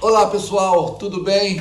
Olá pessoal, tudo bem?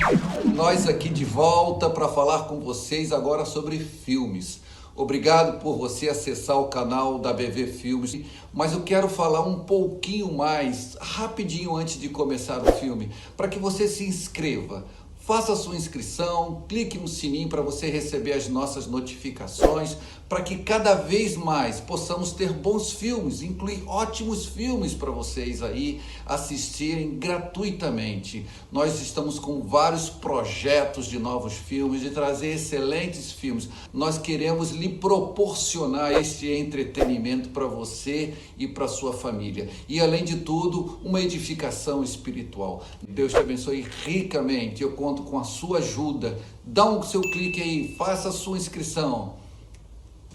Nós aqui de volta para falar com vocês agora sobre filmes. Obrigado por você acessar o canal da BV Filmes, mas eu quero falar um pouquinho mais, rapidinho antes de começar o filme, para que você se inscreva. Faça a sua inscrição, clique no sininho para você receber as nossas notificações, para que cada vez mais possamos ter bons filmes, incluir ótimos filmes para vocês aí assistirem gratuitamente. Nós estamos com vários projetos de novos filmes, de trazer excelentes filmes. Nós queremos lhe proporcionar este entretenimento para você e para sua família. E além de tudo, uma edificação espiritual. Deus te abençoe ricamente. Eu conto com a sua ajuda. Dá um seu clique aí, faça a sua inscrição.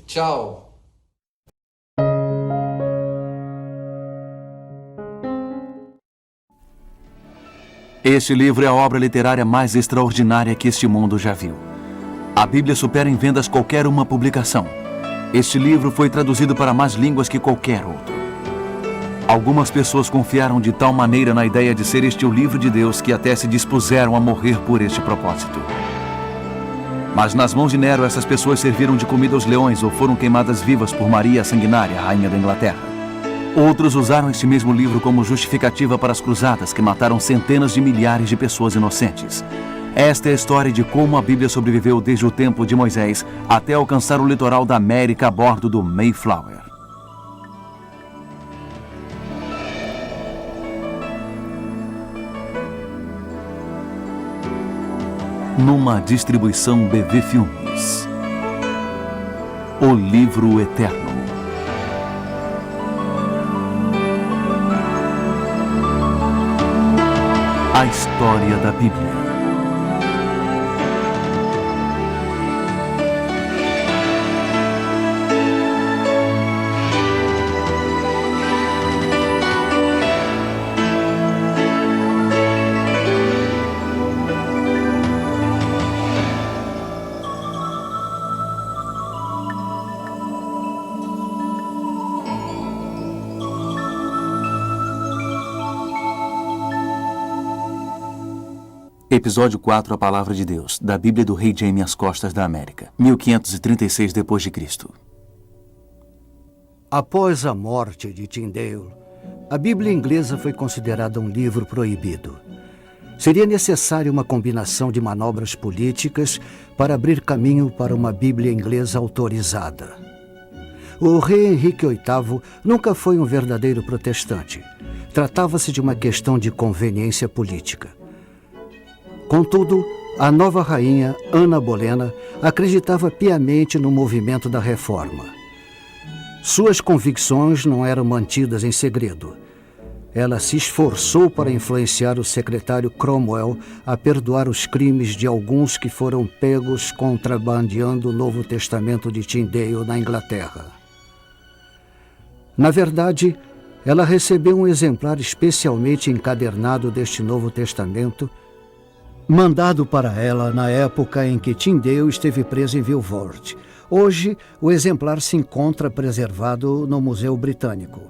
Tchau! Este livro é a obra literária mais extraordinária que este mundo já viu. A Bíblia supera em vendas qualquer uma publicação. Este livro foi traduzido para mais línguas que qualquer outro. Algumas pessoas confiaram de tal maneira na ideia de ser este o livro de Deus que até se dispuseram a morrer por este propósito. Mas nas mãos de Nero, essas pessoas serviram de comida aos leões ou foram queimadas vivas por Maria a Sanguinária, rainha da Inglaterra. Outros usaram este mesmo livro como justificativa para as cruzadas que mataram centenas de milhares de pessoas inocentes. Esta é a história de como a Bíblia sobreviveu desde o tempo de Moisés até alcançar o litoral da América a bordo do Mayflower. Numa distribuição BV Filmes. O Livro Eterno. A história da Bíblia. Episódio 4, A Palavra de Deus, da Bíblia do Rei Jaime às Costas da América, 1536 d.C. Após a morte de Tyndale, a Bíblia inglesa foi considerada um livro proibido. Seria necessária uma combinação de manobras políticas para abrir caminho para uma Bíblia inglesa autorizada. O rei Henrique VIII nunca foi um verdadeiro protestante. Tratava-se de uma questão de conveniência política. Contudo, a nova rainha, Ana Bolena, acreditava piamente no movimento da reforma. Suas convicções não eram mantidas em segredo. Ela se esforçou para influenciar o secretário Cromwell a perdoar os crimes de alguns que foram pegos contrabandeando o Novo Testamento de Tyndale na Inglaterra. Na verdade, ela recebeu um exemplar especialmente encadernado deste Novo Testamento, mandado para ela na época em que Tyndale esteve preso em Vilvoorde. Hoje, o exemplar se encontra preservado no Museu Britânico.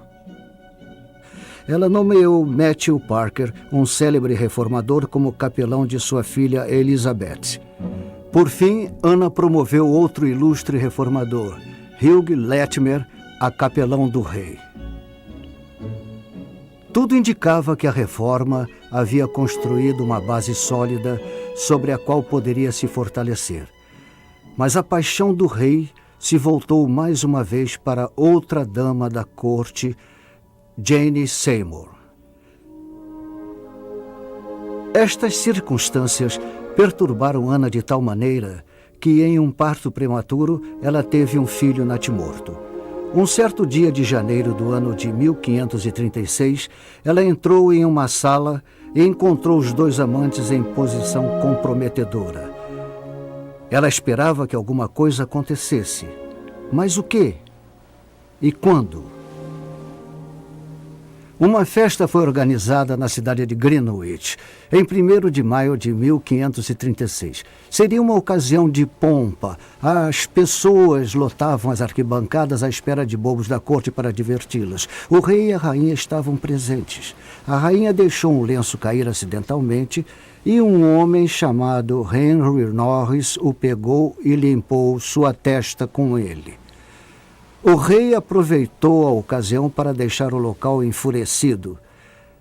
Ela nomeou Matthew Parker, um célebre reformador, como capelão de sua filha Elizabeth. Por fim, Ana promoveu outro ilustre reformador, Hugh Latimer, a capelão do rei. Tudo indicava que a reforma havia construído uma base sólida sobre a qual poderia se fortalecer. Mas a paixão do rei se voltou mais uma vez para outra dama da corte, Jane Seymour. Estas circunstâncias perturbaram Ana de tal maneira que, em um parto prematuro, ela teve um filho natimorto. Um certo dia de janeiro do ano de 1536, ela entrou em uma sala e encontrou os dois amantes em posição comprometedora. Ela esperava que alguma coisa acontecesse. Mas o quê? E quando? Uma festa foi organizada na cidade de Greenwich, em 1º de maio de 1536. Seria uma ocasião de pompa. As pessoas lotavam as arquibancadas à espera de bobos da corte para diverti-las. O rei e a rainha estavam presentes. A rainha deixou um lenço cair acidentalmente e um homem chamado Henry Norris o pegou e limpou sua testa com ele. O rei aproveitou a ocasião para deixar o local enfurecido.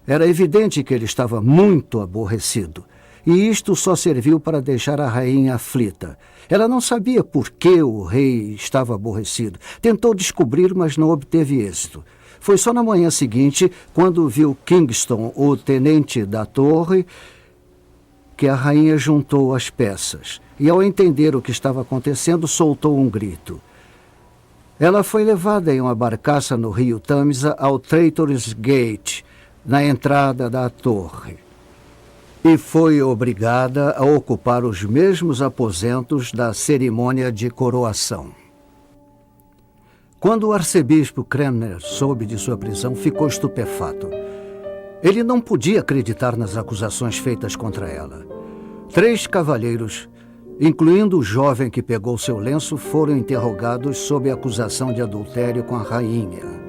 Era evidente que ele estava muito aborrecido, e isto só serviu para deixar a rainha aflita. Ela não sabia por que o rei estava aborrecido. Tentou descobrir, mas não obteve êxito. Foi só na manhã seguinte, quando viu Kingston, o tenente da torre, que a rainha juntou as peças. E ao entender o que estava acontecendo, soltou um grito. Ela foi levada em uma barcaça no rio Tâmisa ao Traitors Gate, na entrada da torre, e foi obrigada a ocupar os mesmos aposentos da cerimônia de coroação. Quando o arcebispo Cranmer soube de sua prisão, ficou estupefato. Ele não podia acreditar nas acusações feitas contra ela. 3 cavalheiros, incluindo o jovem que pegou seu lenço, foram interrogados sob a acusação de adultério com a rainha.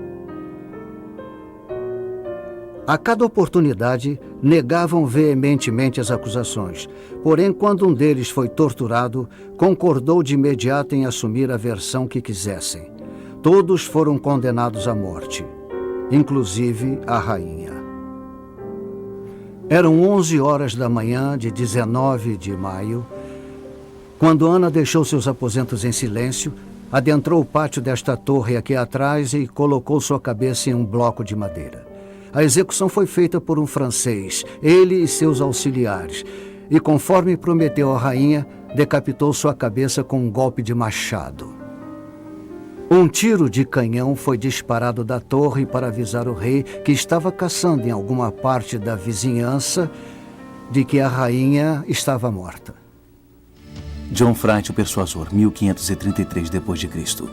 A cada oportunidade, negavam veementemente as acusações. Porém, quando um deles foi torturado, concordou de imediato em assumir a versão que quisessem. Todos foram condenados à morte, inclusive a rainha. Eram 11 horas da manhã de 19 de maio, quando Ana deixou seus aposentos em silêncio, adentrou o pátio desta torre aqui atrás e colocou sua cabeça em um bloco de madeira. A execução foi feita por um francês, ele e seus auxiliares, e conforme prometeu a rainha, decapitou sua cabeça com um golpe de machado. Um tiro de canhão foi disparado da torre para avisar o rei, que estava caçando em alguma parte da vizinhança, de que a rainha estava morta. John Fright, o Persuasor, 1533 d.C.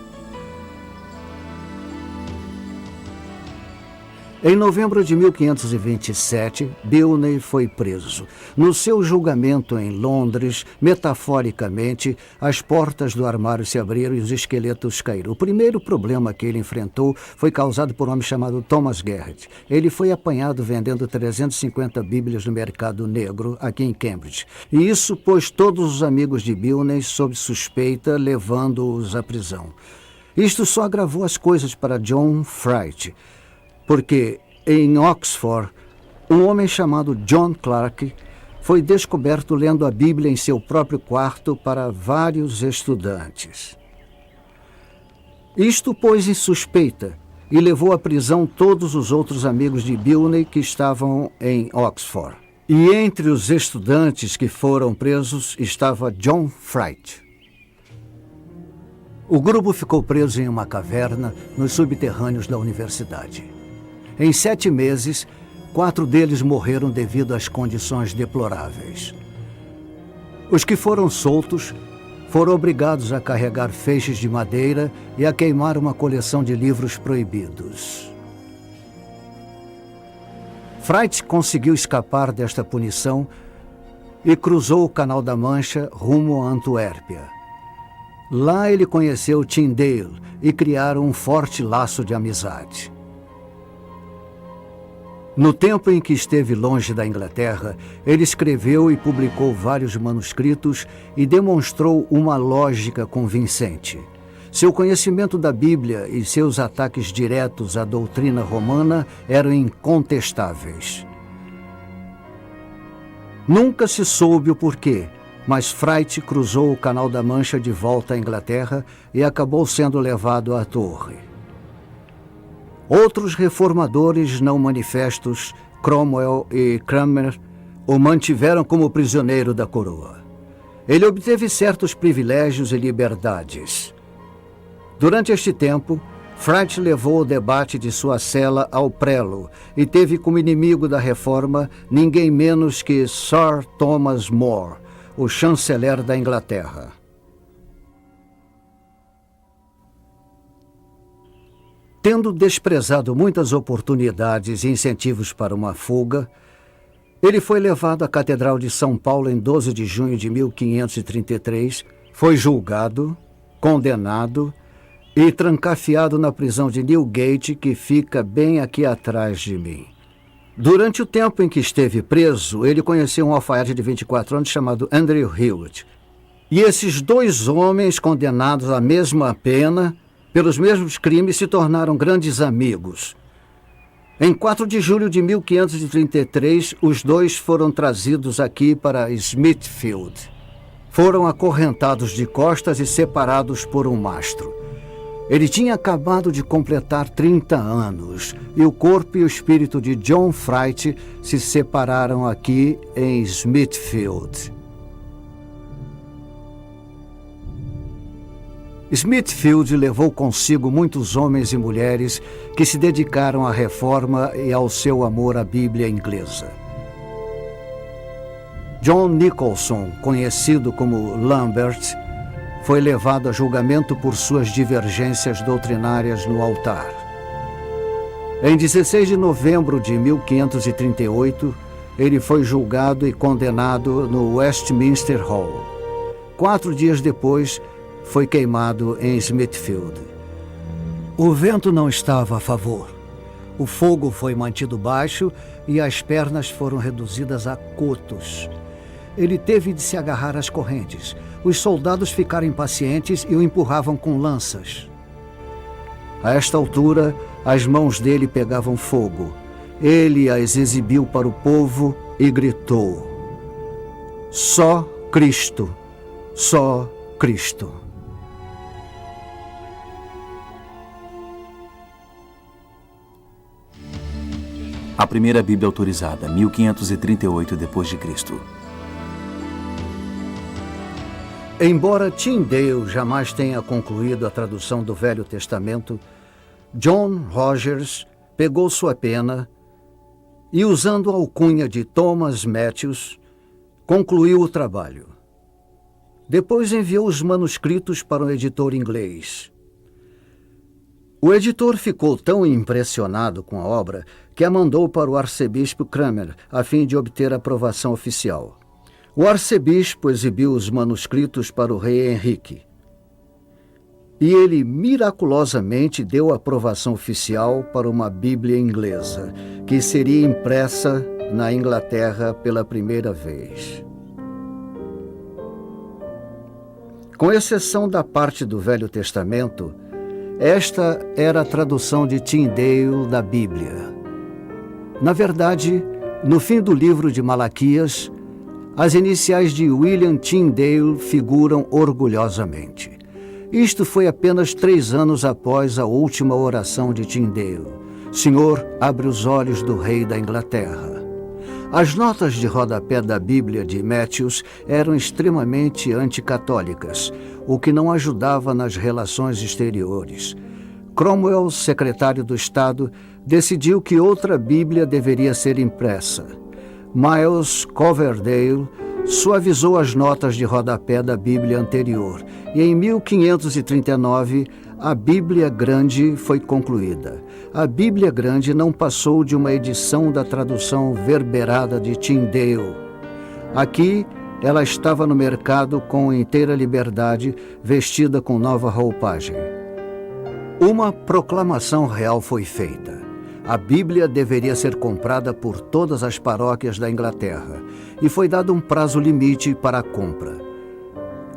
Em novembro de 1527, Bilney foi preso. No seu julgamento em Londres, metaforicamente, as portas do armário se abriram e os esqueletos caíram. O primeiro problema que ele enfrentou foi causado por um homem chamado Thomas Garrett. Ele foi apanhado vendendo 350 bíblias no mercado negro, aqui em Cambridge. E isso pôs todos os amigos de Bilney sob suspeita, levando-os à prisão. Isto só agravou as coisas para John Fright, porque em Oxford, um homem chamado John Clarke foi descoberto lendo a Bíblia em seu próprio quarto para vários estudantes. Isto pôs em suspeita e levou à prisão todos os outros amigos de Bilney que estavam em Oxford. E entre os estudantes que foram presos estava John Fright. O grupo ficou preso em uma caverna nos subterrâneos da universidade. Em 7 meses, 4 deles morreram devido às condições deploráveis. Os que foram soltos foram obrigados a carregar feixes de madeira e a queimar uma coleção de livros proibidos. Fright conseguiu escapar desta punição e cruzou o Canal da Mancha rumo a Antuérpia. Lá ele conheceu Tyndale e criaram um forte laço de amizade. No tempo em que esteve longe da Inglaterra, ele escreveu e publicou vários manuscritos e demonstrou uma lógica convincente. Seu conhecimento da Bíblia e seus ataques diretos à doutrina romana eram incontestáveis. Nunca se soube o porquê, mas Fright cruzou o Canal da Mancha de volta à Inglaterra e acabou sendo levado à torre. Outros reformadores não manifestos, Cromwell e Cranmer, o mantiveram como prisioneiro da coroa. Ele obteve certos privilégios e liberdades. Durante este tempo, Fright levou o debate de sua cela ao prelo e teve como inimigo da reforma ninguém menos que Sir Thomas More, o chanceler da Inglaterra. Tendo desprezado muitas oportunidades e incentivos para uma fuga, ele foi levado à Catedral de São Paulo em 12 de junho de 1533, foi julgado, condenado e trancafiado na prisão de Newgate, que fica bem aqui atrás de mim. Durante o tempo em que esteve preso, ele conheceu um alfaiate de 24 anos chamado Andrew Hewitt. E esses dois homens, condenados à mesma pena, pelos mesmos crimes, se tornaram grandes amigos. Em 4 de julho de 1533, os dois foram trazidos aqui para Smithfield. Foram acorrentados de costas e separados por um mastro. Ele tinha acabado de completar 30 anos e o corpo e o espírito de John Fright se separaram aqui em Smithfield. Smithfield levou consigo muitos homens e mulheres que se dedicaram à reforma e ao seu amor à Bíblia inglesa. John Nicholson, conhecido como Lambert, foi levado a julgamento por suas divergências doutrinárias no altar. Em 16 de novembro de 1538, ele foi julgado e condenado no Westminster Hall. 4 dias depois, foi queimado em Smithfield. O vento não estava a favor. O fogo foi mantido baixo e as pernas foram reduzidas a cotos. Ele teve de se agarrar às correntes. Os soldados ficaram impacientes e o empurravam com lanças. A esta altura, as mãos dele pegavam fogo. Ele as exibiu para o povo e gritou: "Só Cristo, só Cristo." A primeira Bíblia autorizada, 1538 d.C. Embora Tyndale jamais tenha concluído a tradução do Velho Testamento, John Rogers pegou sua pena e, usando a alcunha de Thomas Matthews, concluiu o trabalho. Depois enviou os manuscritos para um editor inglês. O editor ficou tão impressionado com a obra que a mandou para o arcebispo Cranmer, a fim de obter aprovação oficial. O arcebispo exibiu os manuscritos para o rei Henrique. E ele miraculosamente deu aprovação oficial para uma Bíblia inglesa, que seria impressa na Inglaterra pela primeira vez. Com exceção da parte do Velho Testamento, esta era a tradução de Tyndale da Bíblia. Na verdade, no fim do livro de Malaquias, as iniciais de William Tyndale figuram orgulhosamente. Isto foi apenas 3 anos após a última oração de Tyndale: "Senhor, abre os olhos do rei da Inglaterra." As notas de rodapé da Bíblia de Matthews eram extremamente anticatólicas, o que não ajudava nas relações exteriores. Cromwell, secretário do Estado, decidiu que outra Bíblia deveria ser impressa. Miles Coverdale suavizou as notas de rodapé da Bíblia anterior e, em 1539, a Bíblia Grande foi concluída. A Bíblia Grande não passou de uma edição da tradução verberada de Tyndale. Aqui, ela estava no mercado com inteira liberdade, vestida com nova roupagem. Uma proclamação real foi feita. A Bíblia deveria ser comprada por todas as paróquias da Inglaterra e foi dado um prazo limite para a compra.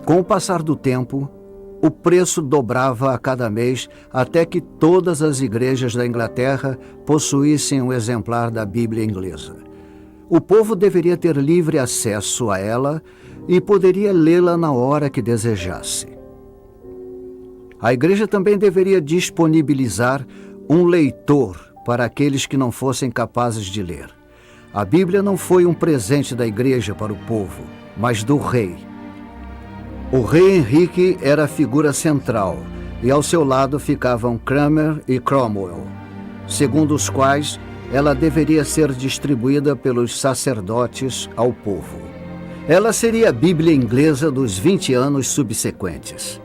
Com o passar do tempo, o preço dobrava a cada mês até que todas as igrejas da Inglaterra possuíssem um exemplar da Bíblia inglesa. O povo deveria ter livre acesso a ela e poderia lê-la na hora que desejasse. A igreja também deveria disponibilizar um leitor para aqueles que não fossem capazes de ler. A Bíblia não foi um presente da igreja para o povo, mas do rei. O rei Henrique era a figura central, e ao seu lado ficavam Cranmer e Cromwell, segundo os quais ela deveria ser distribuída pelos sacerdotes ao povo. Ela seria a Bíblia inglesa dos 20 anos subsequentes.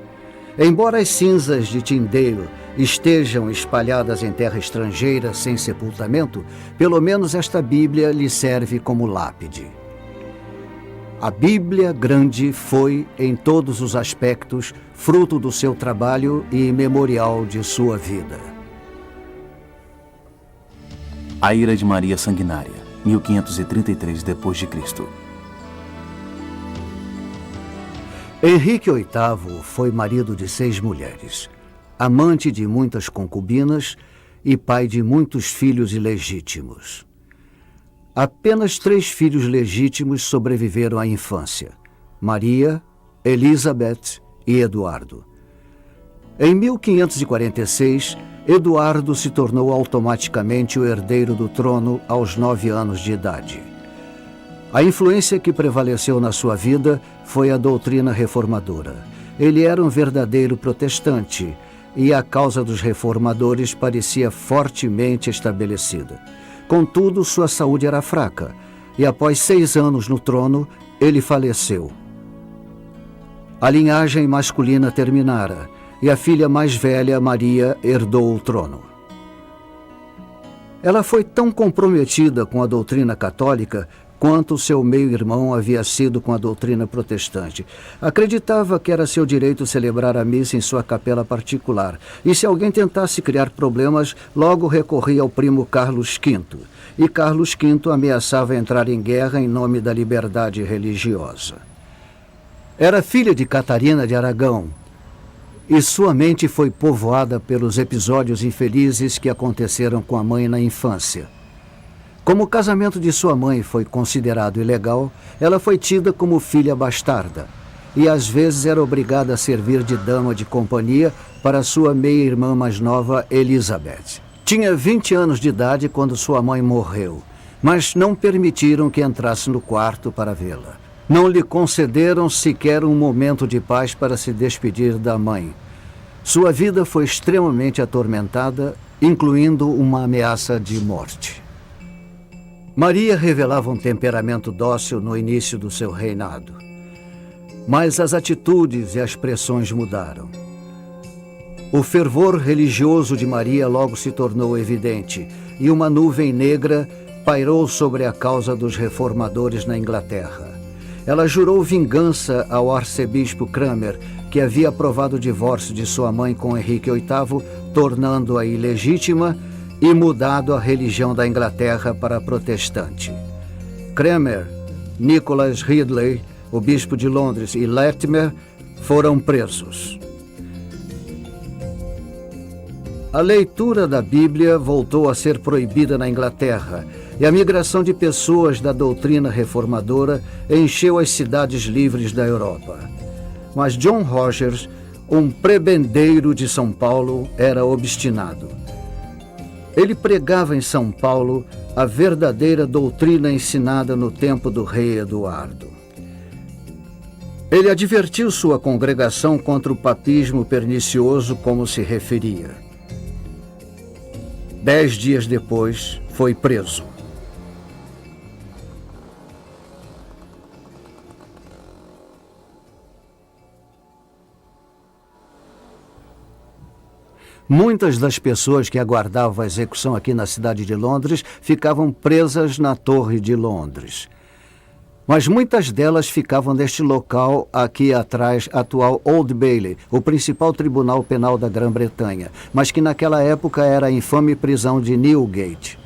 Embora as cinzas de Tyndale estejam espalhadas em terra estrangeira sem sepultamento, pelo menos esta Bíblia lhe serve como lápide. A Bíblia grande foi, em todos os aspectos, fruto do seu trabalho e memorial de sua vida. A ira de Maria Sanguinária, 1533 d.C. Henrique VIII foi marido de 6 mulheres, amante de muitas concubinas e pai de muitos filhos ilegítimos. Apenas 3 filhos legítimos sobreviveram à infância: Maria, Elizabeth e Eduardo. Em 1546, Eduardo se tornou automaticamente o herdeiro do trono aos 9 anos de idade. A influência que prevaleceu na sua vida foi a doutrina reformadora. Ele era um verdadeiro protestante e a causa dos reformadores parecia fortemente estabelecida. Contudo, sua saúde era fraca e após 6 anos no trono, ele faleceu. A linhagem masculina terminara e a filha mais velha, Maria, herdou o trono. Ela foi tão comprometida com a doutrina católica quanto seu meio-irmão havia sido com a doutrina protestante. Acreditava que era seu direito celebrar a missa em sua capela particular, e se alguém tentasse criar problemas, logo recorria ao primo Carlos V. E Carlos V ameaçava entrar em guerra em nome da liberdade religiosa. Era filha de Catarina de Aragão, e sua mente foi povoada pelos episódios infelizes que aconteceram com a mãe na infância. Como o casamento de sua mãe foi considerado ilegal, ela foi tida como filha bastarda e às vezes era obrigada a servir de dama de companhia para sua meia-irmã mais nova, Elizabeth. Tinha 20 anos de idade quando sua mãe morreu, mas não permitiram que entrasse no quarto para vê-la. Não lhe concederam sequer um momento de paz para se despedir da mãe. Sua vida foi extremamente atormentada, incluindo uma ameaça de morte. Maria revelava um temperamento dócil no início do seu reinado. Mas as atitudes e as pressões mudaram. O fervor religioso de Maria logo se tornou evidente e uma nuvem negra pairou sobre a causa dos reformadores na Inglaterra. Ela jurou vingança ao arcebispo Cranmer, que havia aprovado o divórcio de sua mãe com Henrique VIII, tornando-a ilegítima, e mudado a religião da Inglaterra para protestante. Cranmer, Nicholas Ridley, o bispo de Londres, e Latimer foram presos. A leitura da Bíblia voltou a ser proibida na Inglaterra e a migração de pessoas da doutrina reformadora encheu as cidades livres da Europa. Mas John Rogers, um prebendeiro de São Paulo, era obstinado. Ele pregava em São Paulo a verdadeira doutrina ensinada no tempo do rei Eduardo. Ele advertiu sua congregação contra o papismo pernicioso, como se referia. 10 dias depois, foi preso. Muitas das pessoas que aguardavam a execução aqui na cidade de Londres ficavam presas na Torre de Londres. Mas muitas delas ficavam neste local aqui atrás, atual Old Bailey, o principal tribunal penal da Grã-Bretanha, mas que naquela época era a infame prisão de Newgate.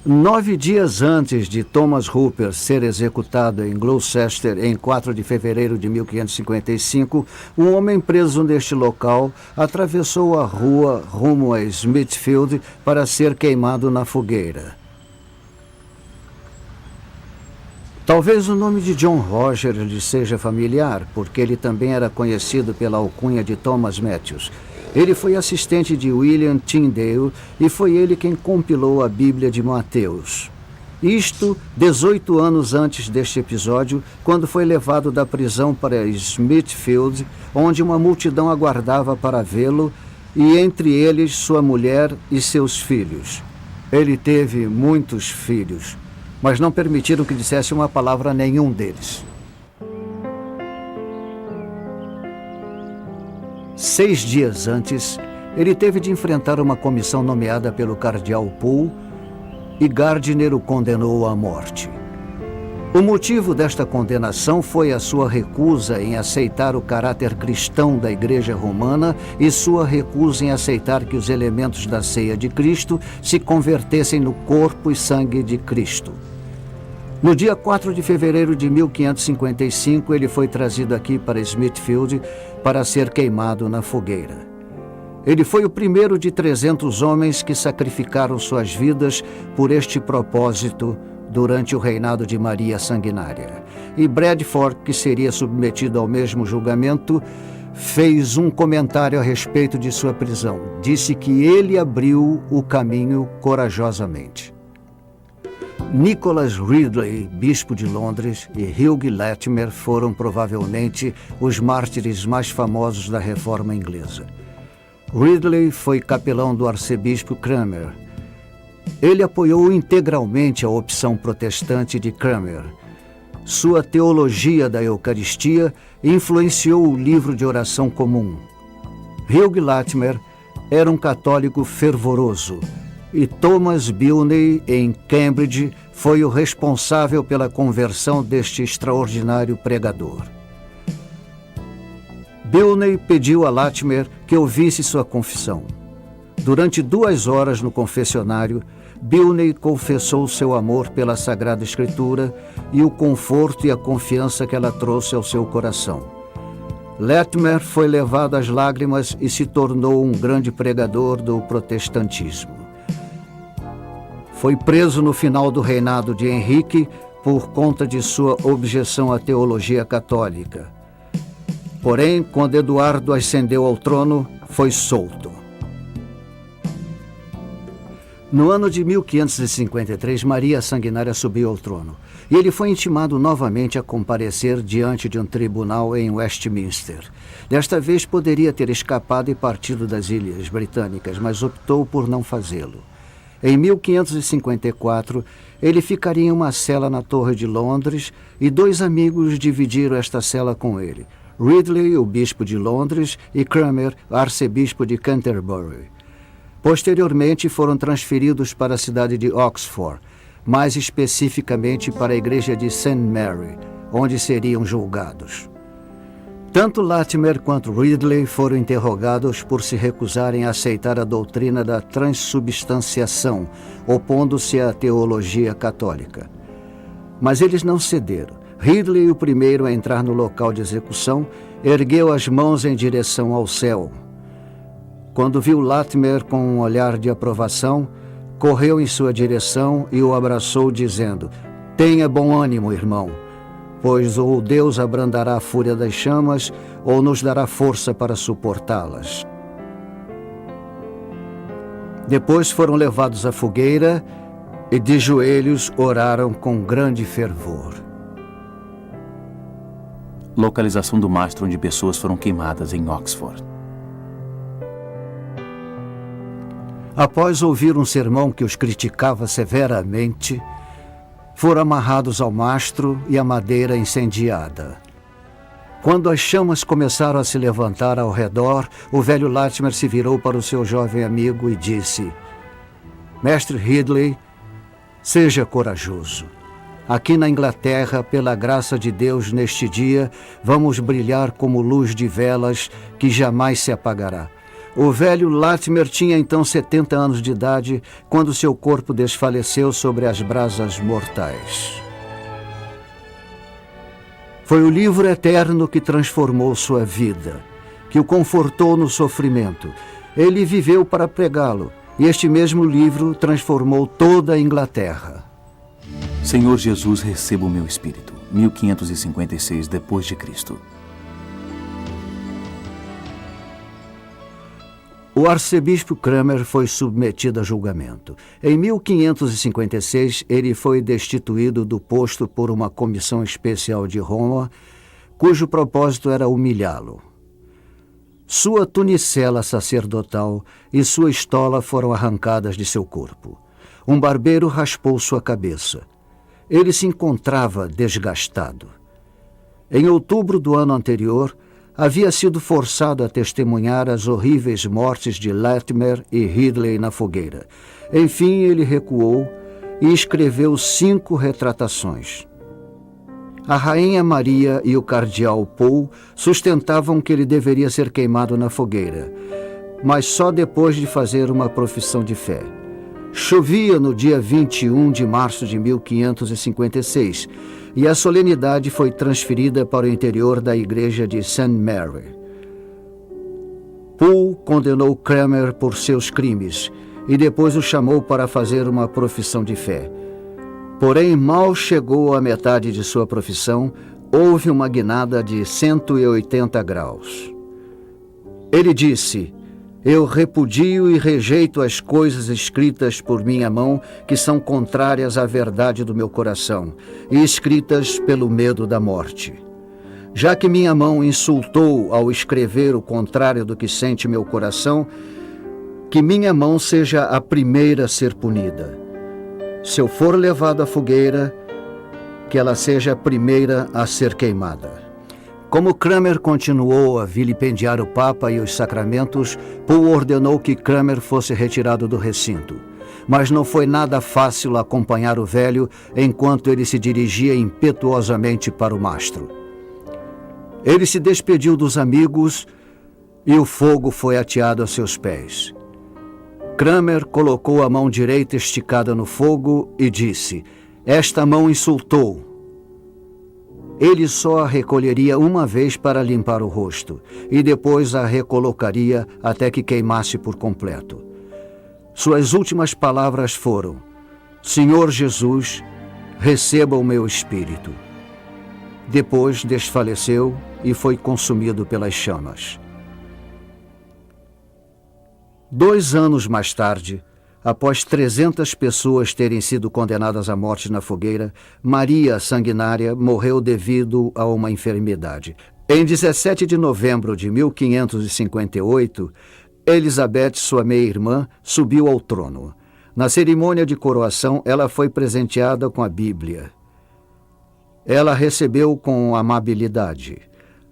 9 dias antes de Thomas Hooper ser executado em Gloucester, em 4 de fevereiro de 1555, um homem preso neste local atravessou a rua rumo a Smithfield para ser queimado na fogueira. Talvez o nome de John Rogers lhe seja familiar, porque ele também era conhecido pela alcunha de Thomas Matthews. Ele foi assistente de William Tyndale e foi ele quem compilou a Bíblia de Mateus. Isto 18 anos antes deste episódio, quando foi levado da prisão para Smithfield, onde uma multidão aguardava para vê-lo, e entre eles sua mulher e seus filhos. Ele teve muitos filhos, mas não permitiram que dissesse uma palavra a nenhum deles. 6 dias antes, ele teve de enfrentar uma comissão nomeada pelo cardeal Pole e Gardiner o condenou à morte. O motivo desta condenação foi a sua recusa em aceitar o caráter cristão da Igreja Romana e sua recusa em aceitar que os elementos da ceia de Cristo se convertessem no corpo e sangue de Cristo. No dia 4 de fevereiro de 1555, ele foi trazido aqui para Smithfield para ser queimado na fogueira. Ele foi o primeiro de 300 homens que sacrificaram suas vidas por este propósito durante o reinado de Maria Sanguinária. E Bradford, que seria submetido ao mesmo julgamento, fez um comentário a respeito de sua prisão. Disse que ele abriu o caminho corajosamente. Nicholas Ridley, bispo de Londres, e Hugh Latimer foram provavelmente os mártires mais famosos da Reforma Inglesa. Ridley foi capelão do arcebispo Cranmer. Ele apoiou integralmente a opção protestante de Cranmer. Sua teologia da Eucaristia influenciou o livro de oração comum. Hugh Latimer era um católico fervoroso e Thomas Bilney, em Cambridge, foi o responsável pela conversão deste extraordinário pregador. Bilney pediu a Latimer que ouvisse sua confissão. Durante 2 horas no confessionário, Bilney confessou seu amor pela Sagrada Escritura e o conforto e a confiança que ela trouxe ao seu coração. Latimer foi levado às lágrimas e se tornou um grande pregador do protestantismo. Foi preso no final do reinado de Henrique por conta de sua objeção à teologia católica. Porém, quando Eduardo ascendeu ao trono, foi solto. No ano de 1553, Maria Sanguinária subiu ao trono e ele foi intimado novamente a comparecer diante de um tribunal em Westminster. Desta vez poderia ter escapado e partido das Ilhas Britânicas, mas optou por não fazê-lo. Em 1554, ele ficaria em uma cela na Torre de Londres e 2 amigos dividiram esta cela com ele: Ridley, o bispo de Londres, e Cranmer, arcebispo de Canterbury. Posteriormente, foram transferidos para a cidade de Oxford, mais especificamente para a igreja de St. Mary, onde seriam julgados. Tanto Latimer quanto Ridley foram interrogados por se recusarem a aceitar a doutrina da transubstanciação, opondo-se à teologia católica. Mas eles não cederam. Ridley, o primeiro a entrar no local de execução, ergueu as mãos em direção ao céu. Quando viu Latimer com um olhar de aprovação, correu em sua direção e o abraçou, dizendo: "Tenha bom ânimo, irmão, pois ou Deus abrandará a fúria das chamas, ou nos dará força para suportá-las." Depois foram levados à fogueira e de joelhos oraram com grande fervor. Localização do mastro onde pessoas foram queimadas em Oxford. Após ouvir um sermão que os criticava severamente, foram amarrados ao mastro e a madeira incendiada. Quando as chamas começaram a se levantar ao redor, o velho Latimer se virou para o seu jovem amigo e disse: "Mestre Ridley, seja corajoso. Aqui na Inglaterra, pela graça de Deus, neste dia, vamos brilhar como luz de velas que jamais se apagará." O velho Latimer tinha então 70 anos de idade quando seu corpo desfaleceu sobre as brasas mortais. Foi o livro eterno que transformou sua vida, que o confortou no sofrimento. Ele viveu para pregá-lo, e este mesmo livro transformou toda a Inglaterra. Senhor Jesus, receba o meu espírito. 1556 depois de Cristo. O arcebispo Cranmer foi submetido a julgamento. Em 1556, ele foi destituído do posto por uma comissão especial de Roma, cujo propósito era humilhá-lo. Sua tunicela sacerdotal e sua estola foram arrancadas de seu corpo. Um barbeiro raspou sua cabeça. Ele se encontrava desgastado. Em outubro do ano anterior, havia sido forçado a testemunhar as horríveis mortes de Latimer e Ridley na fogueira. Enfim, ele recuou e escreveu 5 retratações. A rainha Maria e o cardeal Paul sustentavam que ele deveria ser queimado na fogueira, mas só depois de fazer uma profissão de fé. Chovia no dia 21 de março de 1556 e a solenidade foi transferida para o interior da igreja de St. Mary. Poole condenou Cranmer por seus crimes e depois o chamou para fazer uma profissão de fé. Porém, mal chegou à metade de sua profissão, houve uma guinada de 180 graus. Ele disse: "Eu repudio e rejeito as coisas escritas por minha mão que são contrárias à verdade do meu coração e escritas pelo medo da morte. Já que minha mão insultou ao escrever o contrário do que sente meu coração, que minha mão seja a primeira a ser punida. Se eu for levado à fogueira, que ela seja a primeira a ser queimada." Como Cranmer continuou a vilipendiar o Papa e os sacramentos, Poole ordenou que Cranmer fosse retirado do recinto. Mas não foi nada fácil acompanhar o velho enquanto ele se dirigia impetuosamente para o mastro. Ele se despediu dos amigos e o fogo foi ateado a seus pés. Cranmer colocou a mão direita esticada no fogo e disse: "Esta mão insultou." Ele só a recolheria uma vez para limpar o rosto, e depois a recolocaria até que queimasse por completo. Suas últimas palavras foram: "Senhor Jesus, receba o meu espírito." Depois desfaleceu e foi consumido pelas chamas. 2 anos mais tarde, após 300 pessoas terem sido condenadas à morte na fogueira, Maria a Sanguinária morreu devido a uma enfermidade. Em 17 de novembro de 1558, Elizabeth, sua meia-irmã, subiu ao trono. Na cerimônia de coroação, ela foi presenteada com a Bíblia. Ela a recebeu com amabilidade,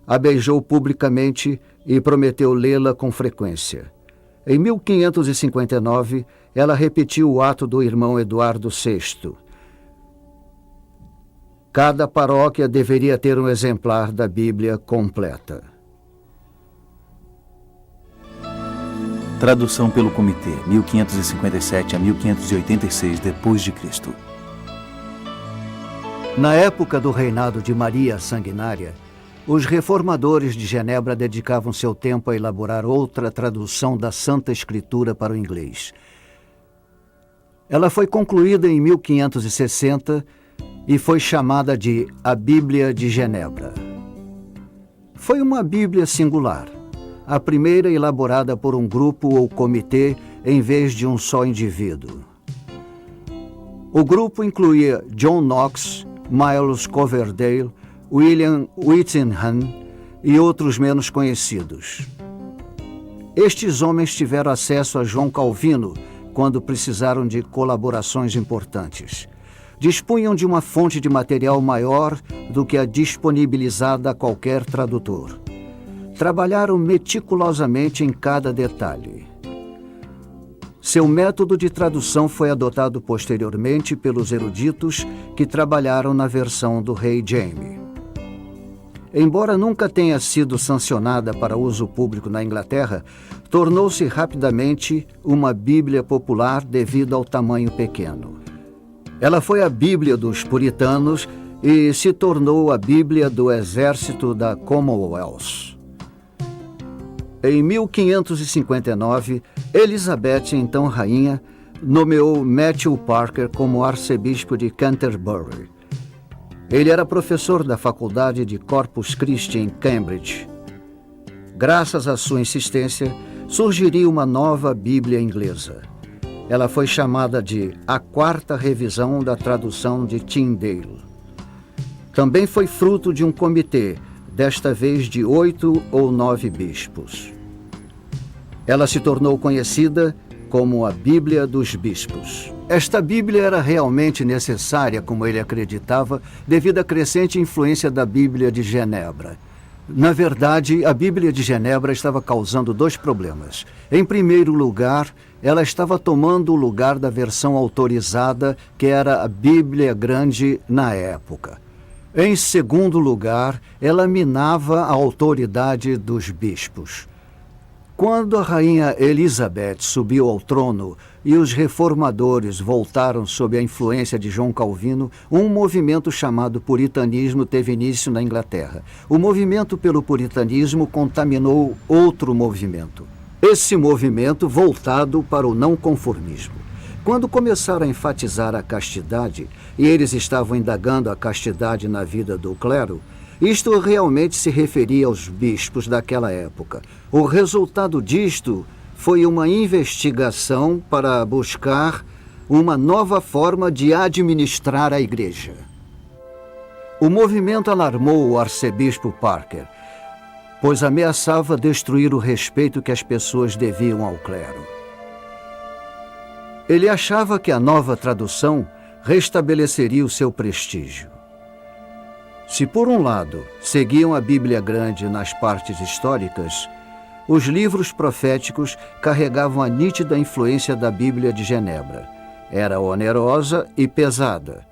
a beijou publicamente e prometeu lê-la com frequência. Em 1559, ela repetiu o ato do irmão Eduardo VI. Cada paróquia deveria ter um exemplar da Bíblia completa. Tradução pelo Comitê, 1557 a 1586 d.C. Na época do reinado de Maria a Sanguinária, os reformadores de Genebra dedicavam seu tempo a elaborar outra tradução da Santa Escritura para o inglês. Ela foi concluída em 1560 e foi chamada de A Bíblia de Genebra. Foi uma Bíblia singular, a primeira elaborada por um grupo ou comitê em vez de um só indivíduo. O grupo incluía John Knox, Miles Coverdale, William Whittingham e outros menos conhecidos. Estes homens tiveram acesso a João Calvino quando precisaram de colaborações importantes. Dispunham de uma fonte de material maior do que a disponibilizada a qualquer tradutor. Trabalharam meticulosamente em cada detalhe. Seu método de tradução foi adotado posteriormente pelos eruditos que trabalharam na versão do rei Jaime. Embora nunca tenha sido sancionada para uso público na Inglaterra, tornou-se rapidamente uma Bíblia popular devido ao tamanho pequeno. Ela foi a Bíblia dos puritanos e se tornou a Bíblia do exército da Commonwealth. Em 1559, Elizabeth, então rainha, nomeou Matthew Parker como arcebispo de Canterbury. Ele era professor da faculdade de Corpus Christi em Cambridge. Graças à sua insistência, surgiria uma nova Bíblia inglesa. Ela foi chamada de a 4ª revisão da tradução de Tyndale. Também foi fruto de um comitê, desta vez de 8 ou 9 bispos. Ela se tornou conhecida como a Bíblia dos Bispos. Esta Bíblia era realmente necessária, como ele acreditava, devido à crescente influência da Bíblia de Genebra. Na verdade, a Bíblia de Genebra estava causando dois problemas. Em primeiro lugar, ela estava tomando o lugar da versão autorizada, que era a Bíblia Grande na época. Em segundo lugar, ela minava a autoridade dos bispos. Quando a rainha Elizabeth subiu ao trono e os reformadores voltaram sob a influência de João Calvino, um movimento chamado puritanismo teve início na Inglaterra. O movimento pelo puritanismo contaminou outro movimento. Esse movimento voltado para o não conformismo. Quando começaram a enfatizar a castidade, e eles estavam indagando a castidade na vida do clero, isto realmente se referia aos bispos daquela época. O resultado disto foi uma investigação para buscar uma nova forma de administrar a igreja. O movimento alarmou o arcebispo Parker, pois ameaçava destruir o respeito que as pessoas deviam ao clero. Ele achava que a nova tradução restabeleceria o seu prestígio. Se, por um lado, seguiam a Bíblia Grande nas partes históricas, os livros proféticos carregavam a nítida influência da Bíblia de Genebra. Era onerosa e pesada.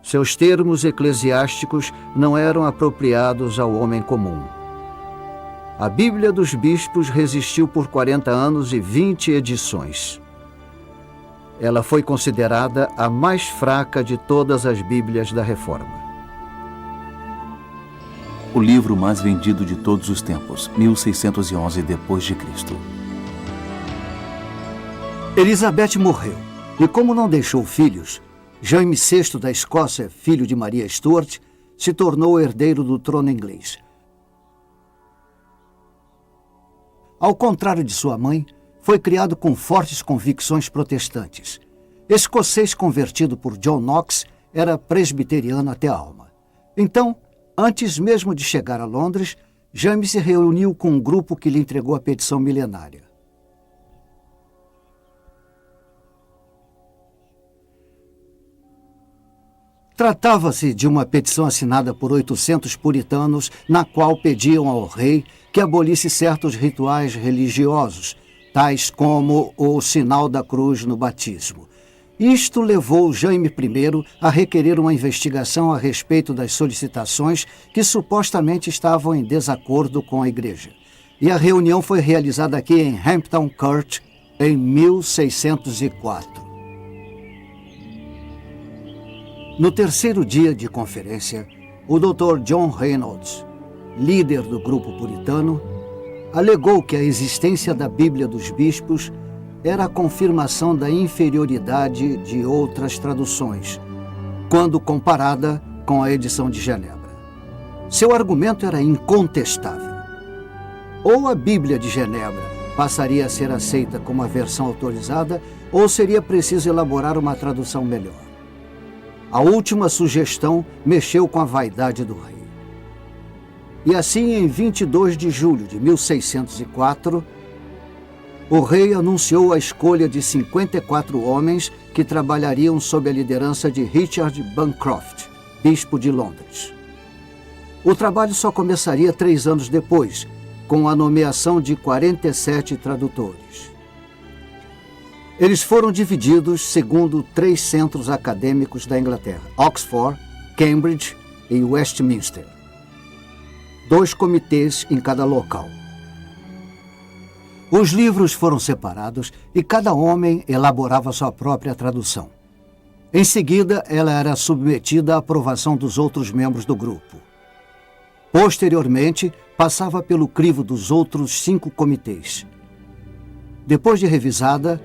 Seus termos eclesiásticos não eram apropriados ao homem comum. A Bíblia dos Bispos resistiu por 40 anos e 20 edições. Ela foi considerada a mais fraca de todas as Bíblias da Reforma. O livro mais vendido de todos os tempos, 1611 d.C. Elizabeth morreu, e como não deixou filhos, Jaime VI da Escócia, filho de Maria Stuart, se tornou o herdeiro do trono inglês. Ao contrário de sua mãe, foi criado com fortes convicções protestantes. Escocês convertido por John Knox, era presbiteriano até a alma. Então, antes mesmo de chegar a Londres, Jaime se reuniu com um grupo que lhe entregou a petição milenária. Tratava-se de uma petição assinada por 800 puritanos, na qual pediam ao rei que abolisse certos rituais religiosos, tais como o sinal da cruz no batismo. Isto levou Jaime I a requerer uma investigação a respeito das solicitações que supostamente estavam em desacordo com a igreja. E a reunião foi realizada aqui em Hampton Court em 1604. No terceiro dia de conferência, o Dr. John Reynolds, líder do grupo puritano, alegou que a existência da Bíblia dos Bispos era a confirmação da inferioridade de outras traduções, quando comparada com a edição de Genebra. Seu argumento era incontestável. Ou a Bíblia de Genebra passaria a ser aceita como a versão autorizada, ou seria preciso elaborar uma tradução melhor. A última sugestão mexeu com a vaidade do rei. E assim, em 22 de julho de 1604, o rei anunciou a escolha de 54 homens que trabalhariam sob a liderança de Richard Bancroft, bispo de Londres. O trabalho só começaria 3 anos depois, com a nomeação de 47 tradutores. Eles foram divididos segundo 3 centros acadêmicos da Inglaterra: Oxford, Cambridge e Westminster. 2 comitês em cada local. Os livros foram separados e cada homem elaborava sua própria tradução. Em seguida, ela era submetida à aprovação dos outros membros do grupo. Posteriormente, passava pelo crivo dos outros 5 comitês. Depois de revisada,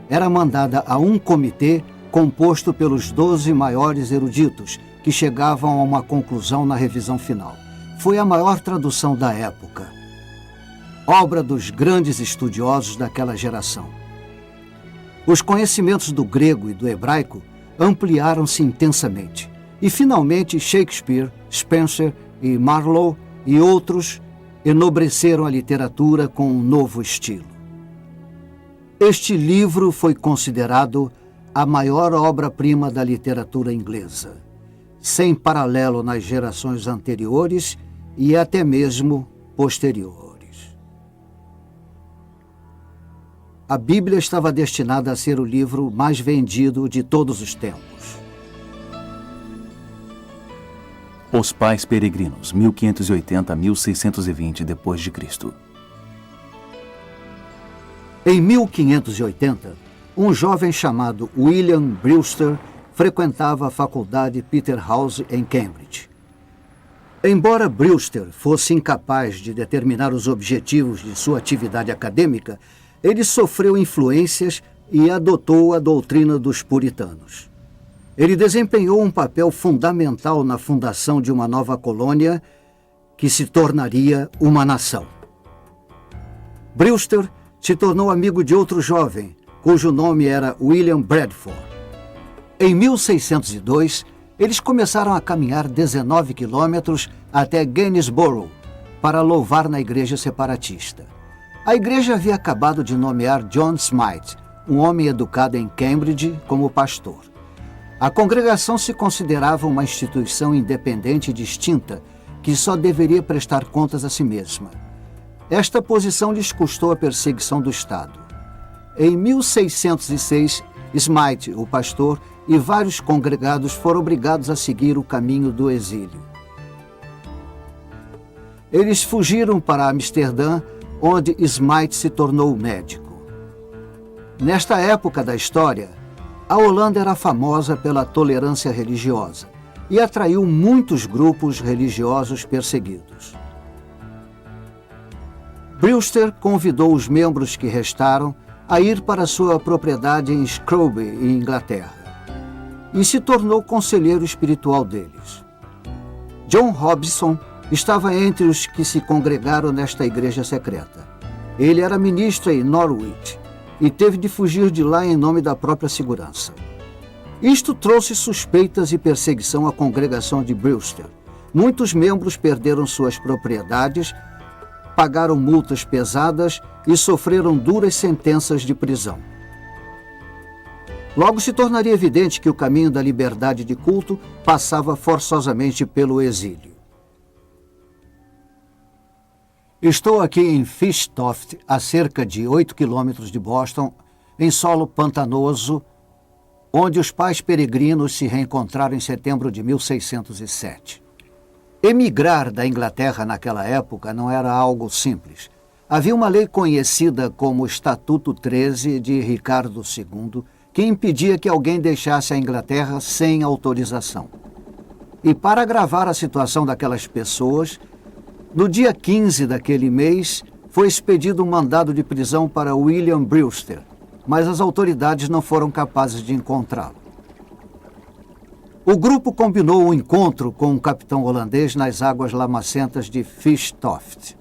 era mandada a um comitê composto pelos 12 maiores eruditos, que chegavam a uma conclusão na revisão final. Foi a maior tradução da época, obra dos grandes estudiosos daquela geração. Os conhecimentos do grego e do hebraico ampliaram-se intensamente, e finalmente Shakespeare, Spenser e Marlowe e outros enobreceram a literatura com um novo estilo. Este livro foi considerado a maior obra-prima da literatura inglesa, sem paralelo nas gerações anteriores e até mesmo posteriores. A Bíblia estava destinada a ser o livro mais vendido de todos os tempos. Os Pais Peregrinos, 1580 a 1620 d.C. Em 1580, um jovem chamado William Brewster frequentava a faculdade Peterhouse em Cambridge. Embora Brewster fosse incapaz de determinar os objetivos de sua atividade acadêmica, ele sofreu influências e adotou a doutrina dos puritanos. Ele desempenhou um papel fundamental na fundação de uma nova colônia que se tornaria uma nação. Brewster se tornou amigo de outro jovem, cujo nome era William Bradford. Em 1602, eles começaram a caminhar 19 quilômetros até Gainsborough para louvar na igreja separatista. A igreja havia acabado de nomear John Smythe, um homem educado em Cambridge, como pastor. A congregação se considerava uma instituição independente e distinta, que só deveria prestar contas a si mesma. Esta posição lhes custou a perseguição do Estado. Em 1606, Smythe, o pastor, e vários congregados foram obrigados a seguir o caminho do exílio. Eles fugiram para Amsterdã, onde Smythe se tornou médico. Nesta época da história, a Holanda era famosa pela tolerância religiosa e atraiu muitos grupos religiosos perseguidos. Brewster convidou os membros que restaram a ir para sua propriedade em Scrooby, em Inglaterra, e se tornou conselheiro espiritual deles. John Hobson estava entre os que se congregaram nesta igreja secreta. Ele era ministro em Norwich e teve de fugir de lá em nome da própria segurança. Isto trouxe suspeitas e perseguição à congregação de Brewster. Muitos membros perderam suas propriedades, pagaram multas pesadas e sofreram duras sentenças de prisão. Logo se tornaria evidente que o caminho da liberdade de culto passava forçosamente pelo exílio. Estou aqui em Fishtoft, a cerca de 8 quilômetros de Boston, em solo pantanoso, onde os pais peregrinos se reencontraram em setembro de 1607. Emigrar da Inglaterra naquela época não era algo simples. Havia uma lei conhecida como Estatuto 13 de Ricardo II, que impedia que alguém deixasse a Inglaterra sem autorização. E para agravar a situação daquelas pessoas, no dia 15 daquele mês, foi expedido um mandado de prisão para William Brewster, mas as autoridades não foram capazes de encontrá-lo. O grupo combinou um encontro com um capitão holandês nas águas lamacentas de Fishtoft.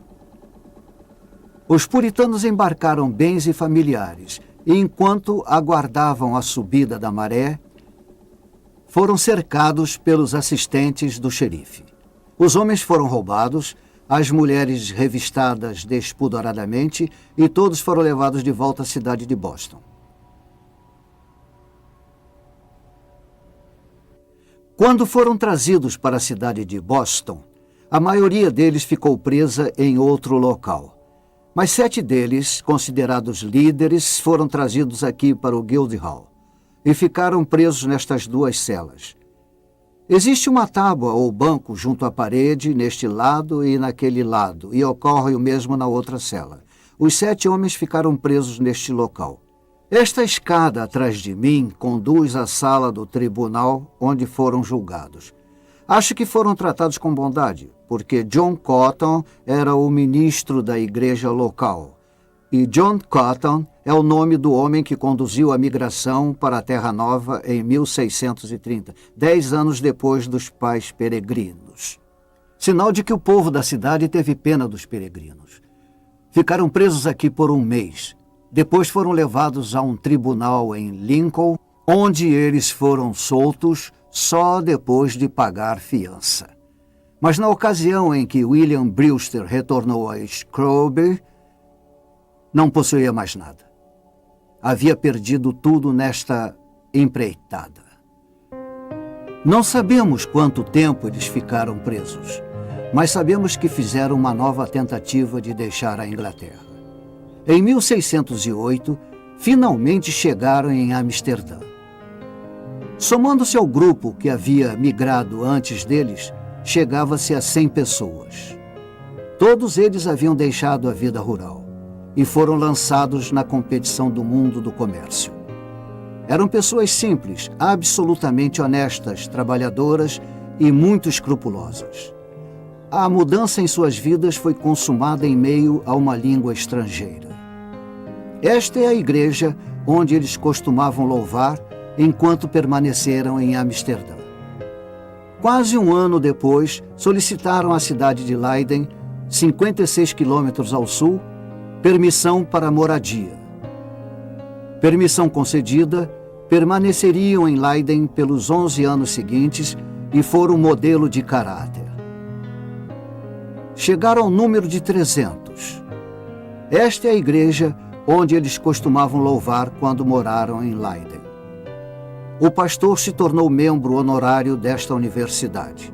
Os puritanos embarcaram bens e familiares, e enquanto aguardavam a subida da maré, foram cercados pelos assistentes do xerife. Os homens foram roubados, as mulheres revistadas despudoradamente e todos foram levados de volta à cidade de Boston. Quando foram trazidos para a cidade de Boston, a maioria deles ficou presa em outro local. Mas 7 deles, considerados líderes, foram trazidos aqui para o Guildhall e ficaram presos nestas 2 celas. Existe uma tábua ou banco junto à parede, neste lado e naquele lado, e ocorre o mesmo na outra cela. Os 7 homens ficaram presos neste local. Esta escada atrás de mim conduz à sala do tribunal onde foram julgados. Acho que foram tratados com bondade, porque John Cotton era o ministro da igreja local. E John Cotton é o nome do homem que conduziu a migração para a Terra Nova em 1630, 10 anos depois dos pais peregrinos. Sinal de que o povo da cidade teve pena dos peregrinos. Ficaram presos aqui por 1 mês. Depois foram levados a um tribunal em Lincoln, onde eles foram soltos só depois de pagar fiança. Mas na ocasião em que William Brewster retornou a Scrooby, não possuía mais nada. Havia perdido tudo nesta empreitada. Não sabemos quanto tempo eles ficaram presos. mas sabemos que fizeram uma nova tentativa de deixar a Inglaterra. Em 1608, finalmente chegaram em Amsterdã. Somando-se ao grupo que havia migrado antes deles, chegava-se a 100 pessoas. Todos eles haviam deixado a vida rural e foram lançados na competição do mundo do comércio. Eram pessoas simples, absolutamente honestas, trabalhadoras e muito escrupulosas. A mudança em suas vidas foi consumada em meio a uma língua estrangeira. Esta é a igreja onde eles costumavam louvar enquanto permaneceram em Amsterdã. Quase um ano depois, solicitaram à cidade de Leiden, 56 quilômetros ao sul, permissão para moradia. Permissão concedida, permaneceriam em Leiden pelos 11 anos seguintes e foram modelo de caráter. Chegaram ao número de 300. Esta é a igreja onde eles costumavam louvar quando moraram em Leiden. O pastor se tornou membro honorário desta universidade.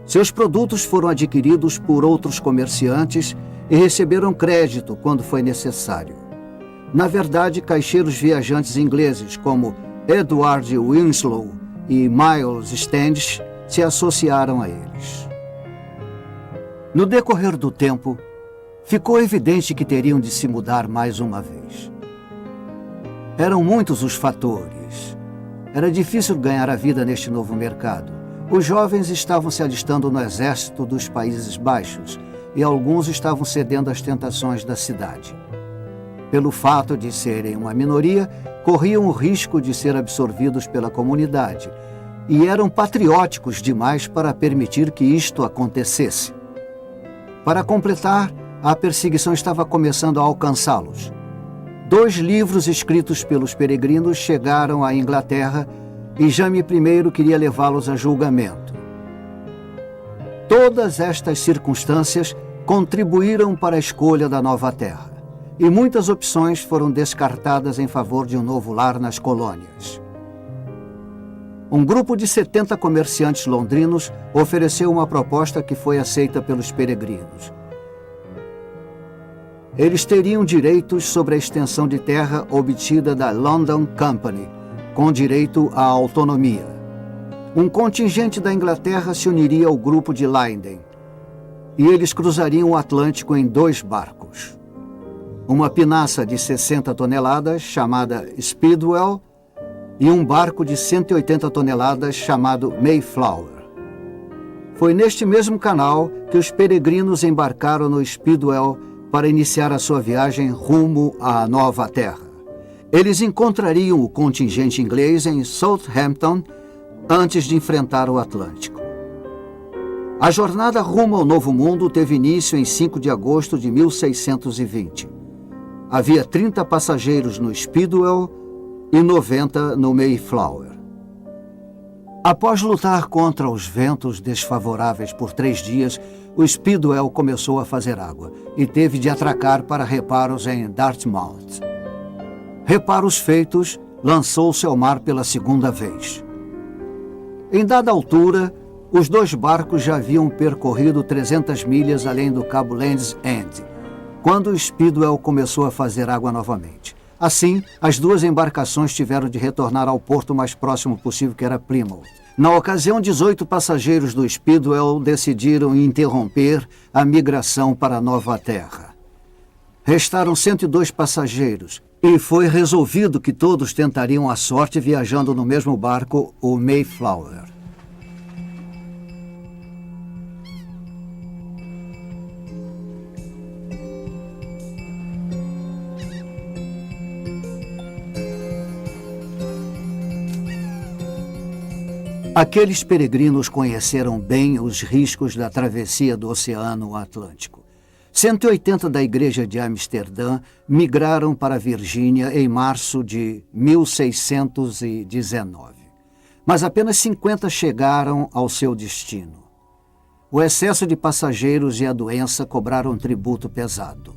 Seus produtos foram adquiridos por outros comerciantes e receberam crédito quando foi necessário. Na verdade, caixeiros viajantes ingleses como Edward Winslow e Miles Standish se associaram a eles. No decorrer do tempo, ficou evidente que teriam de se mudar mais uma vez. Eram muitos os fatores. Era difícil ganhar a vida neste novo mercado. Os jovens estavam se alistando no exército dos Países Baixos e alguns estavam cedendo às tentações da cidade. Pelo fato de serem uma minoria, corriam o risco de ser absorvidos pela comunidade e eram patrióticos demais para permitir que isto acontecesse. Para completar, a perseguição estava começando a alcançá-los. 2 livros escritos pelos peregrinos chegaram à Inglaterra e Jaime I queria levá-los a julgamento. Todas estas circunstâncias contribuíram para a escolha da nova terra, e muitas opções foram descartadas em favor de um novo lar nas colônias. Um grupo de 70 comerciantes londrinos ofereceu uma proposta que foi aceita pelos peregrinos. Eles teriam direitos sobre a extensão de terra obtida da London Company, com direito à autonomia. Um contingente da Inglaterra se uniria ao grupo de Leiden, e eles cruzariam o Atlântico em 2 barcos. Uma pinaça de 60 toneladas, chamada Speedwell, e um barco de 180 toneladas, chamado Mayflower. Foi neste mesmo canal que os peregrinos embarcaram no Speedwell para iniciar a sua viagem rumo à nova terra. Eles encontrariam o contingente inglês em Southampton antes de enfrentar o Atlântico. A jornada rumo ao Novo Mundo teve início em 5 de agosto de 1620. Havia 30 passageiros no Speedwell e 90 no Mayflower. Após lutar contra os ventos desfavoráveis por 3 dias, o Speedwell começou a fazer água e teve de atracar para reparos em Dartmouth. Reparos feitos, lançou-se ao mar pela 2ª vez. Em dada altura, os 2 barcos já haviam percorrido 300 milhas além do Cabo Land's End, quando o Speedwell começou a fazer água novamente. Assim, as 2 embarcações tiveram de retornar ao porto mais próximo possível, que era Plymouth. Na ocasião, 18 passageiros do Speedwell decidiram interromper a migração para a nova terra. Restaram 102 passageiros e foi resolvido que todos tentariam a sorte viajando no mesmo barco, o Mayflower. Aqueles peregrinos conheceram bem os riscos da travessia do Oceano Atlântico. 180 da igreja de Amsterdã migraram para a Virgínia em março de 1619. Mas apenas 50 chegaram ao seu destino. O excesso de passageiros e a doença cobraram tributo pesado.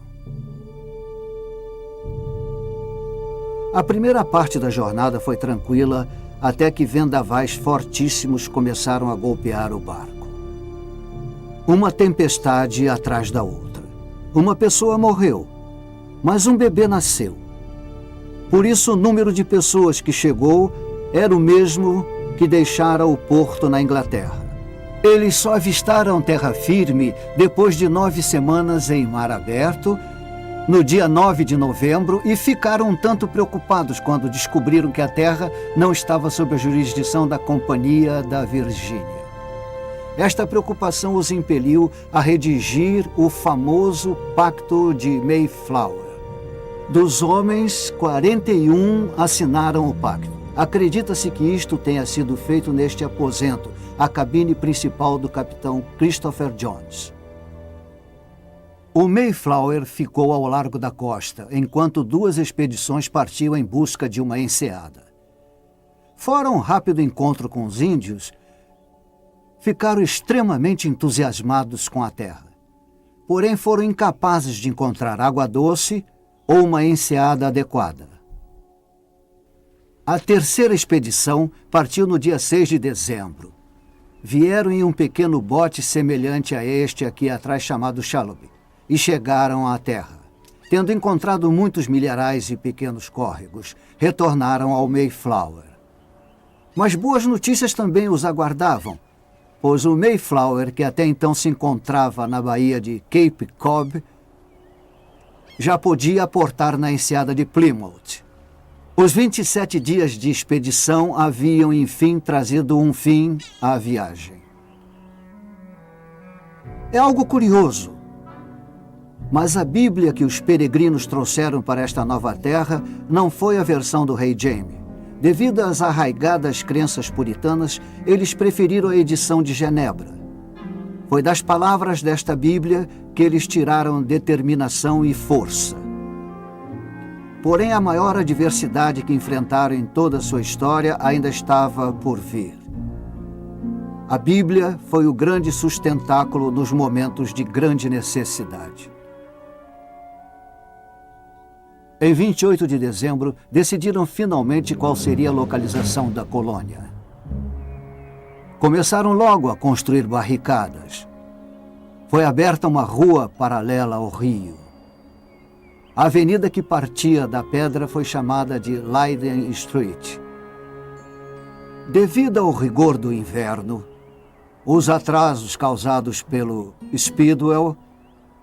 A primeira parte da jornada foi tranquila, até que vendavais fortíssimos começaram a golpear o barco. uma tempestade atrás da outra. Uma pessoa morreu, mas um bebê nasceu. Por isso, o número de pessoas que chegou era o mesmo que deixara o porto na Inglaterra. Eles só avistaram terra firme depois de 9 semanas em mar aberto, no dia 9 de novembro, e ficaram um tanto preocupados quando descobriram que a terra não estava sob a jurisdição da Companhia da Virgínia. Esta preocupação os impeliu a redigir o famoso Pacto de Mayflower. Dos homens, 41 assinaram o pacto. Acredita-se que isto tenha sido feito neste aposento, a cabine principal do capitão Christopher Jones. O Mayflower ficou ao largo da costa, enquanto 2 expedições partiam em busca de uma enseada. Fora um rápido encontro com os índios, ficaram extremamente entusiasmados com a terra. Porém, foram incapazes de encontrar água doce ou uma enseada adequada. A terceira expedição partiu no dia 6 de dezembro. Vieram em um pequeno bote semelhante a este aqui atrás chamado Shallop e chegaram à terra. Tendo encontrado muitos milharais e pequenos córregos, retornaram ao Mayflower. Mas boas notícias também os aguardavam, pois o Mayflower, que até então se encontrava na baía de Cape Cod, já podia aportar na enseada de Plymouth. Os 27 dias de expedição haviam, enfim, trazido um fim à viagem. É algo curioso, mas a Bíblia que os peregrinos trouxeram para esta nova terra não foi a versão do rei Jaime. Devido às arraigadas crenças puritanas, eles preferiram a edição de Genebra. Foi das palavras desta Bíblia que eles tiraram determinação e força. Porém, a maior adversidade que enfrentaram em toda a sua história ainda estava por vir. A Bíblia foi o grande sustentáculo nos momentos de grande necessidade. Em 28 de dezembro, decidiram finalmente qual seria a localização da colônia. Começaram logo a construir barricadas. Foi aberta uma rua paralela ao rio. A avenida que partia da pedra foi chamada de Leiden Street. Devido ao rigor do inverno, os atrasos causados pelo Speedwell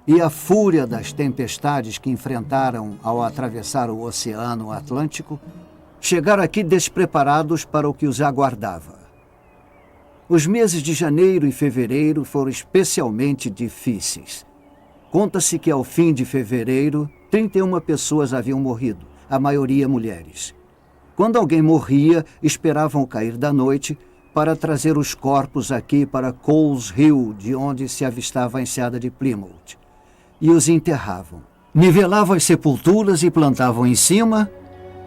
e a fúria das tempestades que enfrentaram ao atravessar o Oceano Atlântico, chegaram aqui despreparados para o que os aguardava. Os meses de janeiro e fevereiro foram especialmente difíceis. Conta-se que ao fim de fevereiro, 31 pessoas haviam morrido, a maioria mulheres. Quando alguém morria, esperavam o cair da noite para trazer os corpos aqui para Coles Hill, de onde se avistava a enseada de Plymouth, e os enterravam. Nivelavam as sepulturas e plantavam em cima,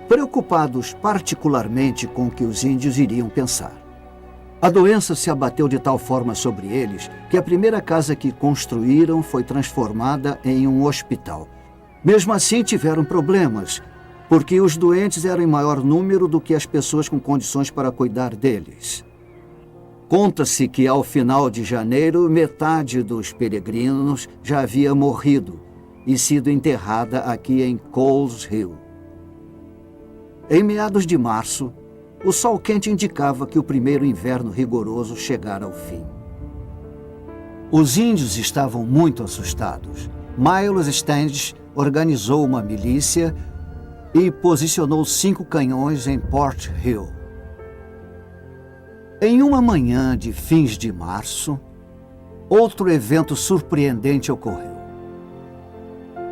preocupados particularmente com o que os índios iriam pensar. A doença se abateu de tal forma sobre eles que a primeira casa que construíram foi transformada em um hospital. Mesmo assim, tiveram problemas, porque os doentes eram em maior número do que as pessoas com condições para cuidar deles. Conta-se que, ao final de janeiro, metade dos peregrinos já havia morrido e sido enterrada aqui em Coles Hill. Em meados de março, o sol quente indicava que o primeiro inverno rigoroso chegara ao fim. Os índios estavam muito assustados. Miles Standish organizou uma milícia e posicionou 5 canhões em Port Hill. Em uma manhã de fins de março, outro evento surpreendente ocorreu.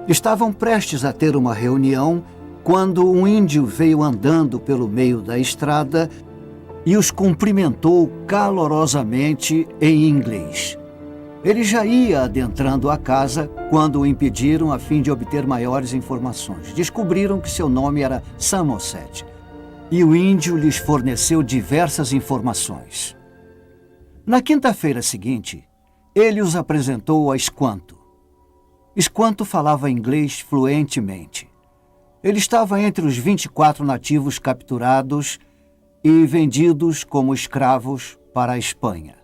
Estavam prestes a ter uma reunião quando um índio veio andando pelo meio da estrada e os cumprimentou calorosamente em inglês. Ele já ia adentrando a casa quando o impediram a fim de obter maiores informações. Descobriram que seu nome era Samoset e o índio lhes forneceu diversas informações. Na quinta-feira seguinte, ele os apresentou a Squanto. Squanto falava inglês fluentemente. Ele estava entre os 24 nativos capturados e vendidos como escravos para a Espanha.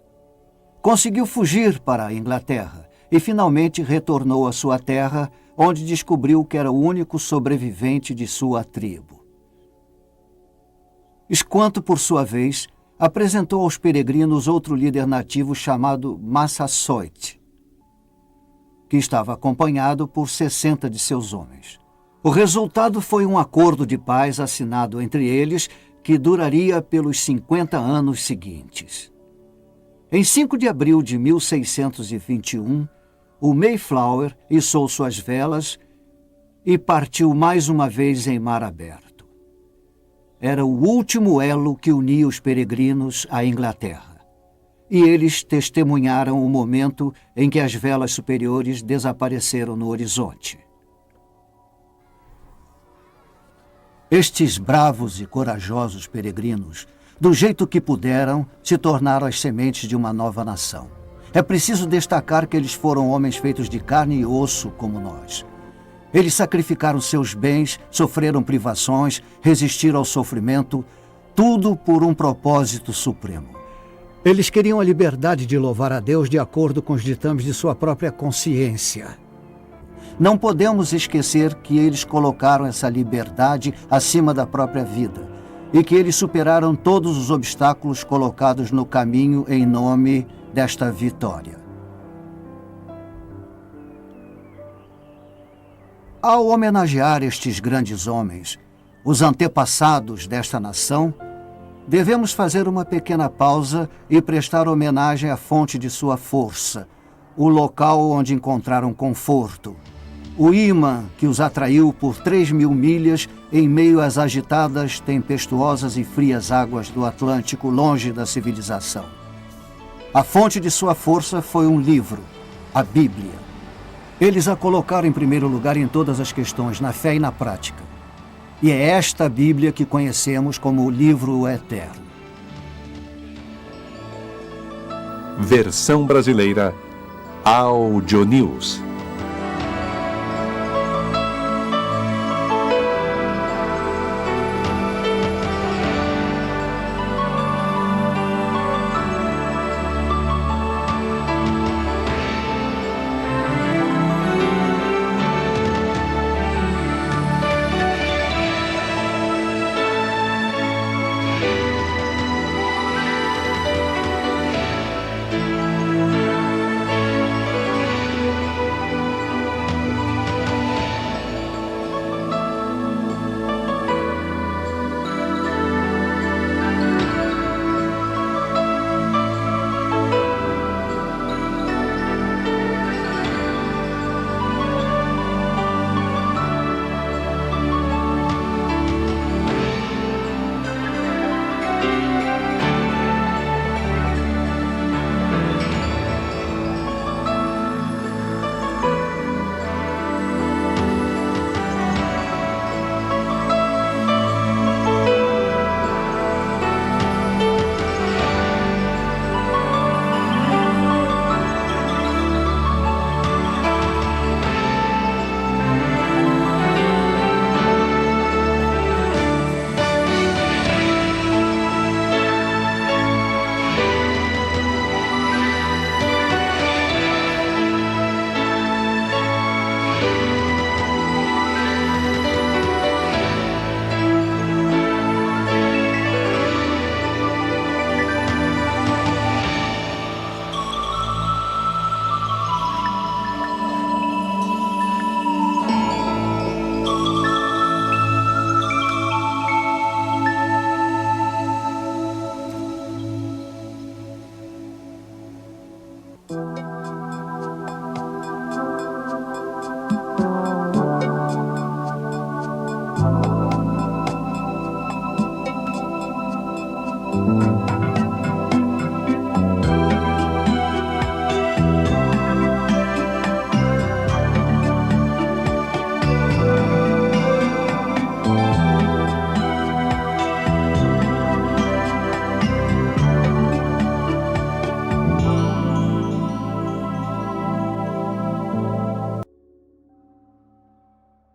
Conseguiu fugir para a Inglaterra e finalmente retornou à sua terra, onde descobriu que era o único sobrevivente de sua tribo. Esquanto, por sua vez, apresentou aos peregrinos outro líder nativo chamado Massasoit, que estava acompanhado por 60 de seus homens. O resultado foi um acordo de paz assinado entre eles que duraria pelos 50 anos seguintes. Em 5 de abril de 1621, o Mayflower içou suas velas e partiu mais uma vez em mar aberto. Era o último elo que unia os peregrinos à Inglaterra, e eles testemunharam o momento em que as velas superiores desapareceram no horizonte. Estes bravos e corajosos peregrinos, do jeito que puderam, se tornaram as sementes de uma nova nação. É preciso destacar que eles foram homens feitos de carne e osso como nós. Eles sacrificaram seus bens, sofreram privações, resistiram ao sofrimento, tudo por um propósito supremo. Eles queriam a liberdade de louvar a Deus de acordo com os ditames de sua própria consciência. Não podemos esquecer que eles colocaram essa liberdade acima da própria vida e que eles superaram todos os obstáculos colocados no caminho em nome desta vitória. Ao homenagear estes grandes homens, os antepassados desta nação, devemos fazer uma pequena pausa e prestar homenagem à fonte de sua força, o local onde encontraram conforto, o ímã que os atraiu por 3.000 milhas em meio às agitadas, tempestuosas e frias águas do Atlântico, longe da civilização. A fonte de sua força foi um livro, a Bíblia. Eles a colocaram em primeiro lugar em todas as questões, na fé e na prática. E é esta Bíblia que conhecemos como o Livro Eterno. Versão brasileira Audio News.